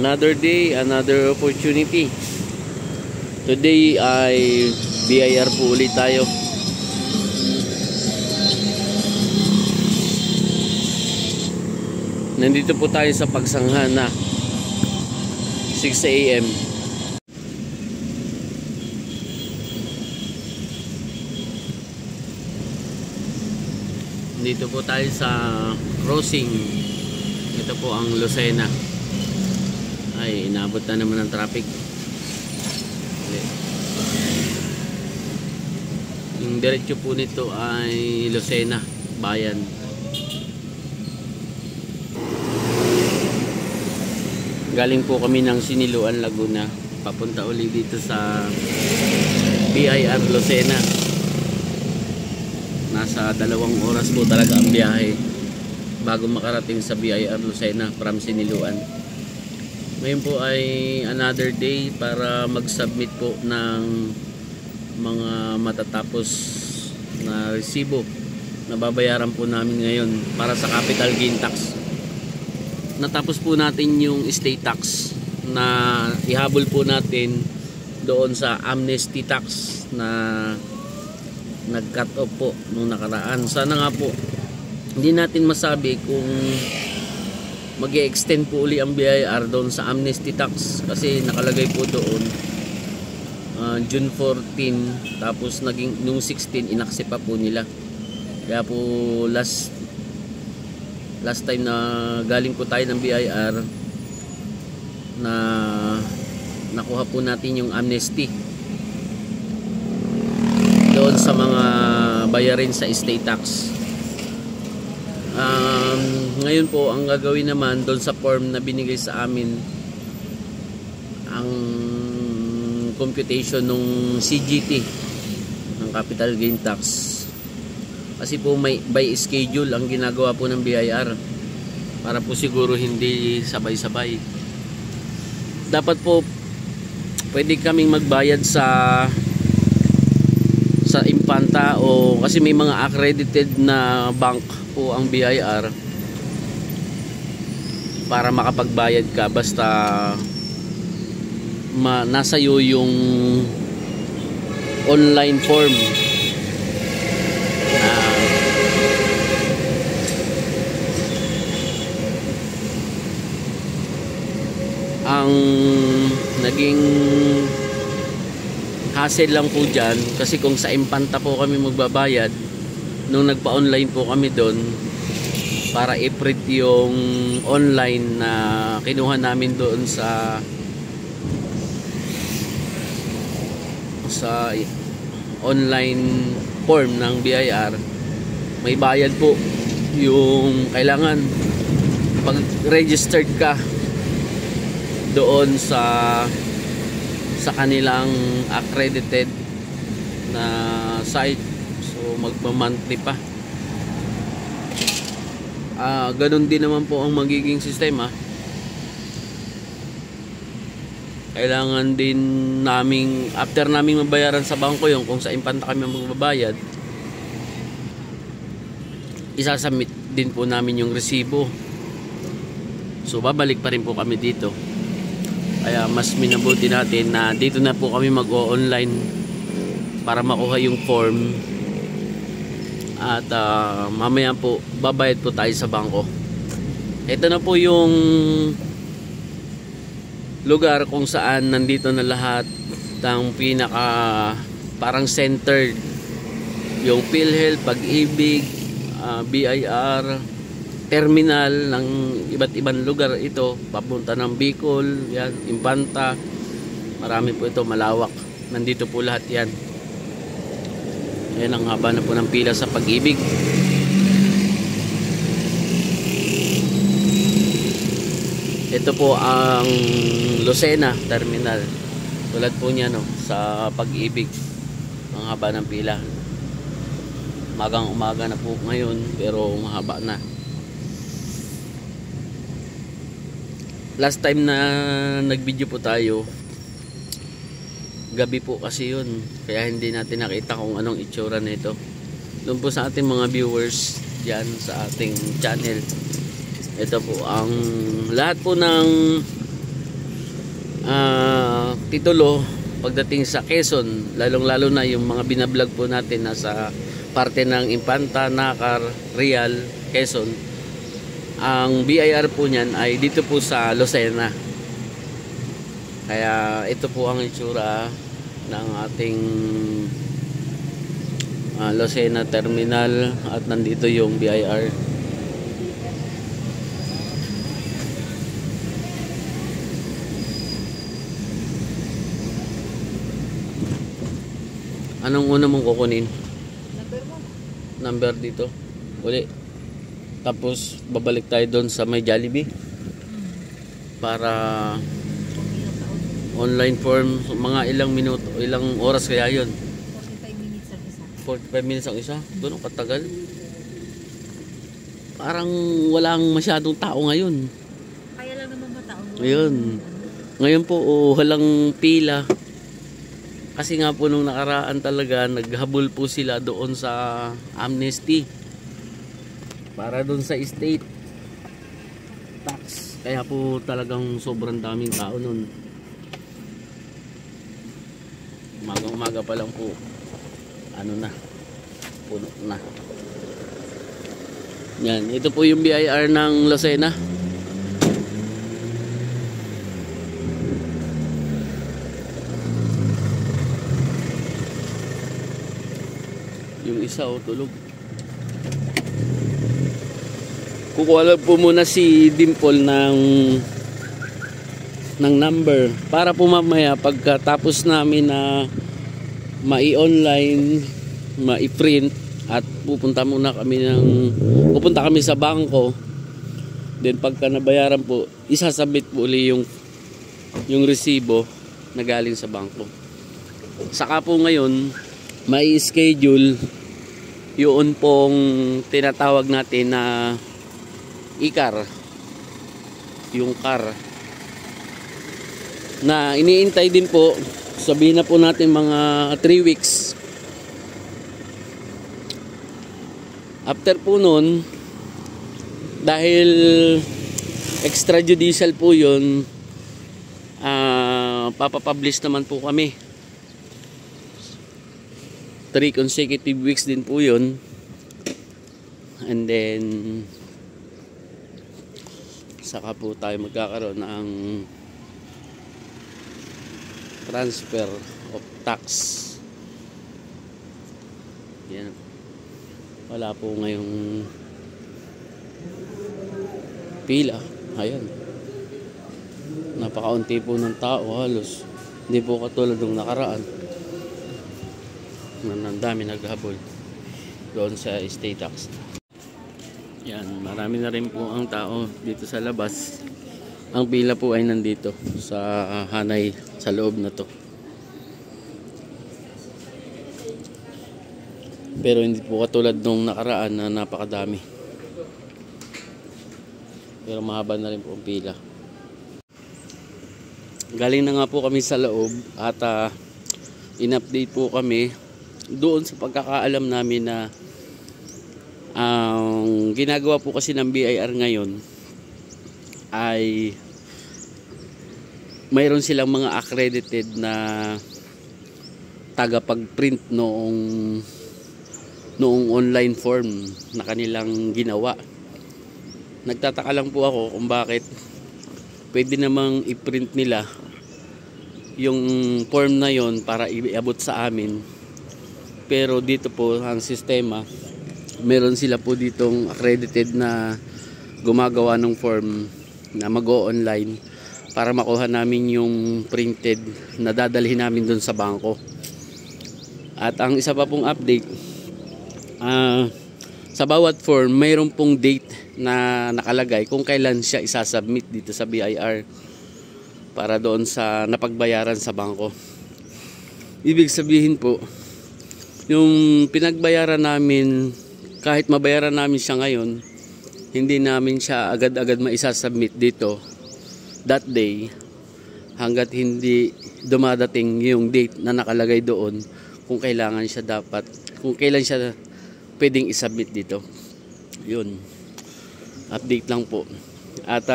Another day, another opportunity. Today ay BIR po ulit tayo. Nandito po tayo sa Pagsanghana, 6 AM. Dito po tayo sa crossing. Ito po ang Lucena. Ay, inabot na naman ng traffic. Yung diretso po nito ay Lucena, bayan. Galing po kami ng Siniloan, Laguna. Papunta uli dito sa BIR Lucena. Nasa 2 oras po talaga ang biyahe bago makarating sa BIR Lucena from Siniloan. Ngayon po ay another day para mag-submit po ng mga matatapos na resibo na babayaran po namin ngayon para sa capital gain tax. Natapos po natin yung estate tax na ihabol po natin doon sa amnesty tax na nag-cut off po nung nakaraan. Sana nga po hindi natin masabi kung mag-e-extend po uli ang BIR doon sa amnesty tax kasi nakalagay po doon June 14, tapos naging nung 16 inaccept pa po nila. Kaya po last time na galing po tayo ng BIR na nakuha po natin yung amnesty doon sa mga bayarin sa estate tax. Ngayon po ang gagawin naman doon sa form na binigay sa amin, ang computation ng CGT ng capital gain tax, kasi po may by schedule ang ginagawa po ng BIR para po siguro hindi sabay-sabay. Dapat po pwede kaming magbayad sa Impanta o kasi may mga accredited na bank po ang BIR para makapagbayad ka basta nasa iyo yung online form. Ang naging hassle lang po dyan kasi kung sa Impanta po kami magbabayad, nung nagpa-online po kami doon para i-print yung online na kinuha namin doon sa online form ng BIR, may bayad po. Yung kailangan pag registered ka doon sa kanilang accredited na site, so magpa-monthly pa. Ganun din naman po ang magiging sistema. Kailangan din naming after naming mabayaran sa bangko yung kung sa Impanta kami magbabayad, isasubmit din po namin yung resibo. So babalik pa rin po kami dito. Kaya mas minabuti natin na dito na po kami mag-o-online para makuha yung form. At mamaya po babayad po tayo sa bangko. Ito na po yung lugar kung saan nandito na lahat ng pinaka parang centered, yung PhilHealth, Pag-ibig, BIR, terminal ng iba't ibang lugar. Ito papunta ng Bicol, yan, Impanta, marami po ito, malawak, nandito po lahat yan. Yan ang haba na po ng pila sa Pag-ibig. Ito po ang Lucena terminal, tulad po niya no, sa Pag-ibig, ang haba ng pila. Magang umaga na po ngayon pero mahaba na. Last time na nag-video po tayo, gabi po kasi yun, kaya hindi natin nakita kung anong itsura nito. Doon po sa ating mga viewers dyan sa ating channel, ito po ang lahat po ng titulo pagdating sa Quezon, lalong-lalo na yung mga binablog po natin nasa parte ng Infanta, Nakar, Real, Quezon. Ang BIR po niyan ay dito po sa Lucena. Kaya ito po ang itsura ng ating Lucena Terminal at nandito yung BIR. Anong una mong kukunin? Number mo. Number dito. Uli. Tapos babalik tayo doon sa may Jollibee para online form. Mga ilang minuto, ilang oras kaya yun? 45 minutes ang isa. 45 minutes ang isa? Doon ang katagal. Parang walang masyadong tao ngayon. Kaya lang naman matao. Ayun. Ngayon po walang pila. Kasi nga po nung nakaraan talaga naghabol po sila doon sa amnesty para doon sa estate tax. Kaya po talagang sobrang daming tao noon. Umaga pa lang po ano na, puno na. Yan, ito po yung BIR ng Lucena. Yung isa tulog. Kukuha lang po muna si Dimple ng number para po mamaya pagkatapos namin na mai-online, mai-print at pupunta kami sa bangko. Then pagka nabayaran po, isasabit po uli yung resibo na galing sa bangko. Saka po ngayon may schedule yun pong tinatawag natin na ICAR, yung car na iniintay din po, sabihin na po natin mga 3 weeks. After po nun, dahil extrajudicial po yun, papapublish naman po kami. 3 consecutive weeks din po yun. And then saka po tayo magkakaroon ng transfer of tax. Yan. Wala po ngayong pila. Ayan. Napakaunti po ng tao halos. Hindi po katulad ng nakaraan. Ang dami naghabol doon sa estate tax. Yan, marami na rin po ang tao dito sa labas. Ang pila po ay nandito sa hanay sa loob na to. Pero hindi po katulad nung nakaraan na napakadami. Pero mahaba na rin po ang pila. Galing na nga po kami sa loob at in-update po kami doon sa pagkakaalam namin na ang ginagawa po kasi ng BIR ngayon ay mayroon silang mga accredited na tagapag-print noong online form na kanilang ginawa. Nagtataka lang po ako kung bakit pwede namang i-print nila yung form na yon para iabot sa amin. Pero dito po ang sistema, meron sila po ditong accredited na gumagawa ng form na mag-o-online para makuha namin yung printed na dadalhin namin doon sa bangko. At ang isa pa pong update, sa bawat form mayroon pong date na nakalagay kung kailan siya isasubmit dito sa BIR para doon sa napagbayaran sa bangko. Ibig sabihin po, yung pinagbayaran namin, kahit mabayaran namin siya ngayon, hindi namin siya agad-agad maisasubmit dito that day hanggat hindi dumadating yung date na nakalagay doon kung kailangan siya kung kailan siya pwedeng isubmit dito. Yun, update lang po. At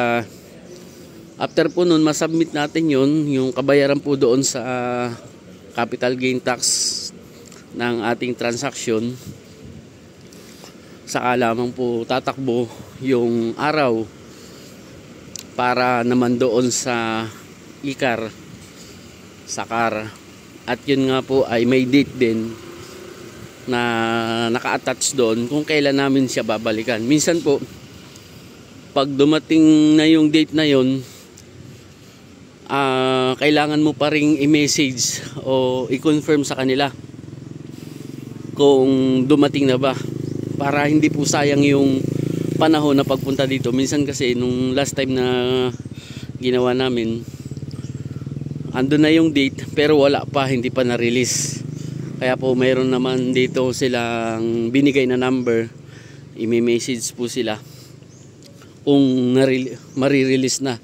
After po nun, masubmit natin yun, yung kabayaran po doon sa capital gain tax ng ating transaction. Saka lamang po tatakbo yung araw para naman doon sa ICAR, SACAR. At yun nga po ay may date din na naka-attach doon kung kailan namin siya babalikan. Minsan po, pag dumating na yung date na yun, kailangan mo pa ring i-message o i-confirm sa kanila kung dumating na ba, para hindi po sayang yung panahon na pagpunta dito. Minsan kasi nung last time na ginawa namin, andun na yung date pero wala pa, hindi pa na-release. Kaya po mayroon naman dito silang binigay na number, i-message po sila kung marirelease na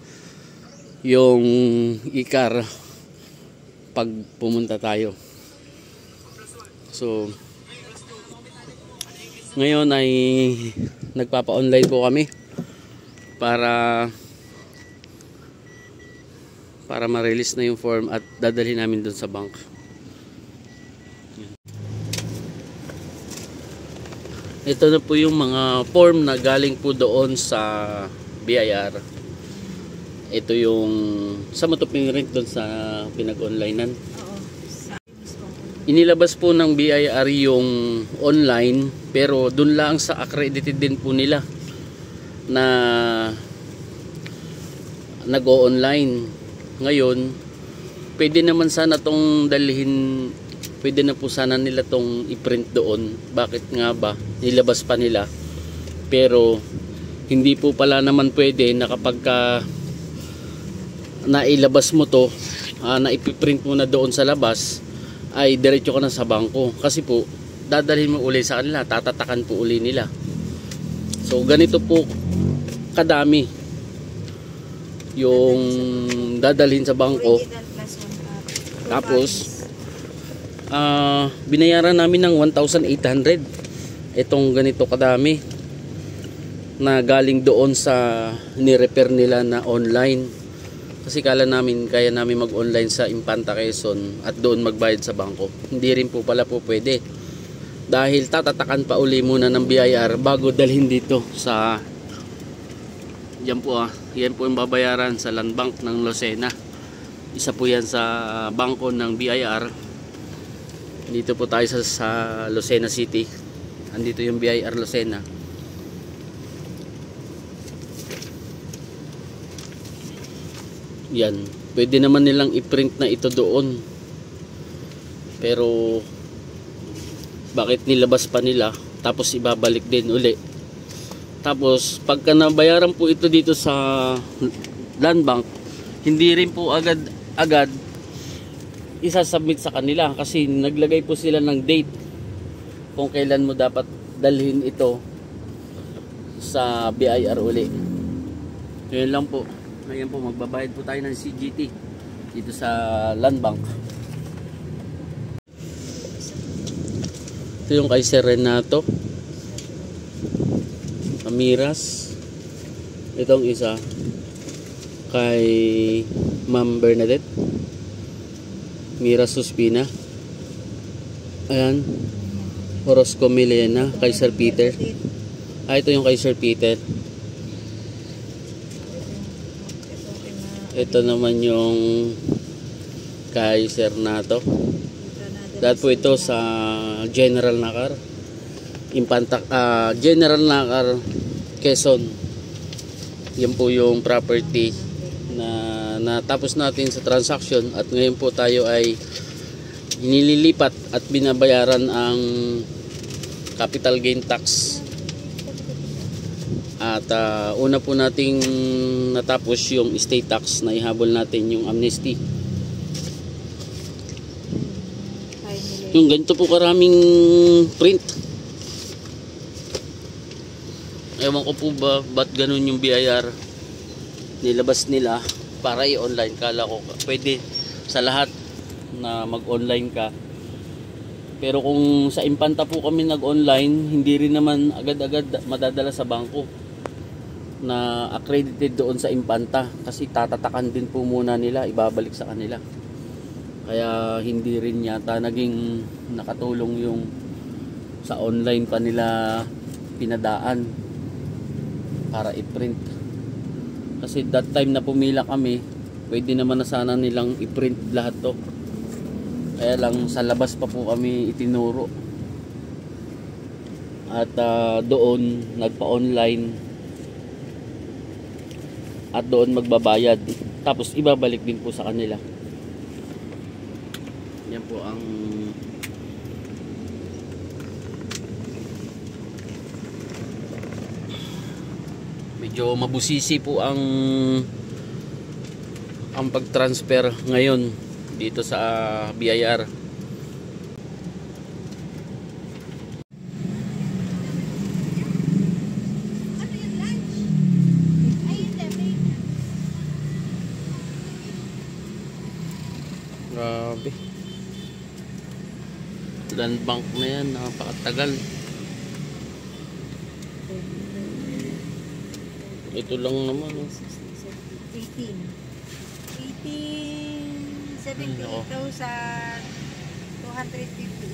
yung ICAR pag pumunta tayo. So ngayon ay nagpapa-online po kami para ma-release na yung form at dadalhin namin doon sa bank. Ito na po yung mga form na galing po doon sa BIR. Ito yung sa matuping rent doon sa pinag-onlinean. Oo. Inilabas po ng BIR yung online, pero doon lang sa accredited din po nila na nag-o-online. Ngayon, pwede naman sana tong dalhin, pwede na po sana nila tong i-print doon. Bakit nga ba? Nilabas pa nila. Pero hindi po pala naman pwede na kapag nailabas mo to, na ipiprint mo na doon sa labas, ay diretso ka na sa bangko. Kasi po, dadalhin mo uli sa kanila, tatatakan po uli nila. So, ganito po kadami yung dadalhin sa bangko. Tapos, binayaran namin ng 1,800. Itong ganito kadami na galing doon sa ni-repair nila na online. Kasi kala namin kaya namin mag-online sa Impanta Quezon at doon magbayad sa bangko. Hindi rin po pala po pwede. Dahil tatatakan pa uli muna ng BIR bago dalhin dito sa yan po yan po yung babayaran sa Land Bank ng Lucena. Isa po yan sa bangko ng BIR. Dito po tayo sa Lucena City. Andito yung BIR Lucena. Yan, pwede naman nilang i-print na ito doon. Pero bakit nilabas pa nila tapos ibabalik din uli? Tapos pagka nabayaran po ito dito sa Land Bank, hindi rin po agad isasubmit sa kanila kasi naglagay po sila ng date kung kailan mo dapat dalhin ito sa BIR uli. Yun lang po. Ngayon po, magbabayad po tayo ng CGT dito sa Land Bank. Ito yung kay Sir Renato Amiras. Itong isa kay Ma'am Bernadette Miras Suspina. Ayan, Orozco Milena kay Sir Peter. Ito yung kay Sir Peter. Ito naman yung kay Sir Nato. Dahil po ito sa General Nakar Impanta, General Nakar Quezon. Yan po yung property na natapos natin sa transaction at ngayon po tayo ay inililipat at binabayaran ang capital gain tax. At una po nating natapos yung estate tax na ihabol natin yung amnesty. Yung ganito po karaming print. Ewan ko po ba ba't ganun yung BIR nilabas nila para i-online. Kala ko pwede sa lahat na mag-online ka. Pero kung sa Impanta po kami nag-online, hindi rin naman agad-agad madadala sa bangko. Kaya po, na accredited doon sa Impanta kasi tatatakan din po muna nila, ibabalik sa kanila. Kaya hindi rin yata naging nakatulong yung sa online pa nila pinadaan para i-print. Kasi that time na pumila kami, pwede naman na sana nilang i-print lahat to. Kaya lang sa labas pa po kami itinuro. At doon nagpa-online. At doon magbabayad. Tapos ibabalik din po sa kanila. Yan po ang medyo mabusisi po ang pag-transfer ngayon dito sa BIR. Grabe. Land bank na yan, napakatagal. Ito lang naman. 78,250.